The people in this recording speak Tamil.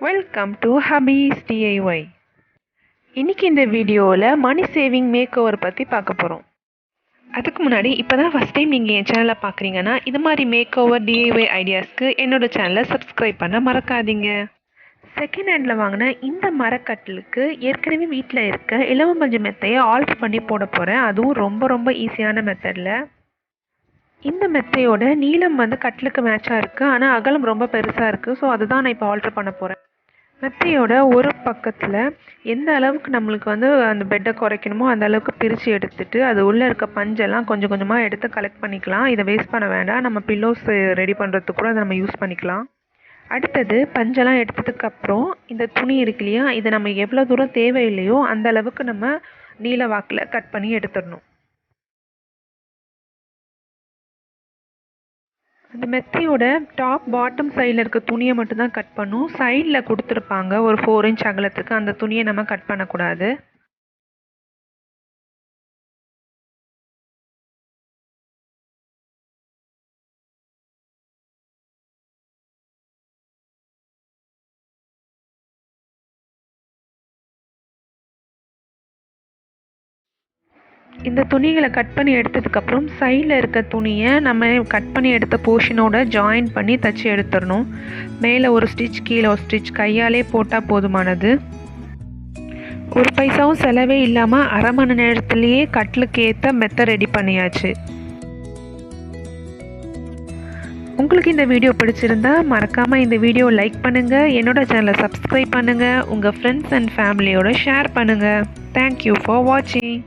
Welcome to Hafiz DIY. இன்றைக்கி இந்த வீடியோவில் மணி சேவிங் மேக் ஓவர் பற்றி பார்க்க போகிறோம். அதுக்கு முன்னாடி இப்போ தான் ஃபஸ்ட் டைம் நீங்கள் என் சேனலை பார்க்குறீங்கன்னா இது மாதிரி மேக் ஓவர் DIY ஐடியாஸ்க்கு என்னோடய சேனலை சப்ஸ்கிரைப் பண்ண மறக்காதீங்க. செகண்ட் ஹேண்டில் வாங்கின இந்த மரக்கட்டிலுக்கு ஏற்கனவே வீட்டில் இருக்க இலவம்பஞ்சு மெத்தையை ஆல்ட்ரு பண்ணி போட போகிறேன். அதுவும் ரொம்ப ஈஸியான மெத்தடில். இந்த மெத்தையோட நீளம் கட்டிலுக்கு மேட்சாக இருக்குது, ஆனால் அகலம் ரொம்ப பெருசாக இருக்குது. ஸோ அதுதான் நான் இப்போ ஆல்ட்ரு பண்ண போகிறேன். மெத்தையோட ஒரு பக்கத்தில் எந்த அளவுக்கு நம்மளுக்கு அந்த பெட்டை குறைக்கணுமோ அந்த அளவுக்கு பிரித்து எடுத்துட்டு அது உள்ளே இருக்க பஞ்செல்லாம் கொஞ்சம் கொஞ்சமாக எடுத்து கலெக்ட் பண்ணிக்கலாம். இதை வேஸ்ட் பண்ண வேண்டாம், நம்ம பில்லோஸ் ரெடி பண்ணுறதுக்கு கூட அதை நம்ம யூஸ் பண்ணிக்கலாம். அடுத்தது பஞ்செல்லாம் எடுத்ததுக்கப்புறம் இந்த துணி இருக்கு இல்லையா, இதை நம்ம எவ்வளோ தூரம் தேவையில்லையோ அந்த அளவுக்கு நம்ம நீல வாக்கில் கட் பண்ணி எடுத்துடணும். அந்த மெத்தையோட டாப் பாட்டம் சைடில் இருக்க துணியை மட்டும்தான் கட் பண்ணும். சைடில் கொடுத்துருப்பாங்க ஒரு 4 இன்ச் அகலத்துக்கு, அந்த துணியை நம்ம கட் பண்ணக்கூடாது. இந்த துணிகளை கட் பண்ணி எடுத்ததுக்கப்புறம் சைடில் இருக்க துணியை நம்ம கட் பண்ணி எடுத்த போர்ஷனோட ஜாயின் பண்ணி தச்சு எடுத்துடணும். மேலே ஒரு ஸ்டிச், கீழே ஒரு ஸ்டிச் கையாலே போட்டால் போதுமானது. ஒரு பைசாவும் செலவே இல்லாமல் அரை மணி நேரத்துலேயே கட்டிலுக்கு ஏற்ற மெத்தை ரெடி பண்ணியாச்சு. உங்களுக்கு இந்த வீடியோ பிடிச்சிருந்தா மறக்காமல் இந்த வீடியோ லைக் பண்ணுங்கள், என்னோட சேனலை சப்ஸ்கிரைப் பண்ணுங்கள், உங்கள் ஃப்ரெண்ட்ஸ் அண்ட் ஃபேமிலியோட ஷேர் பண்ணுங்கள். தேங்க்யூ ஃபார் வாட்சிங்.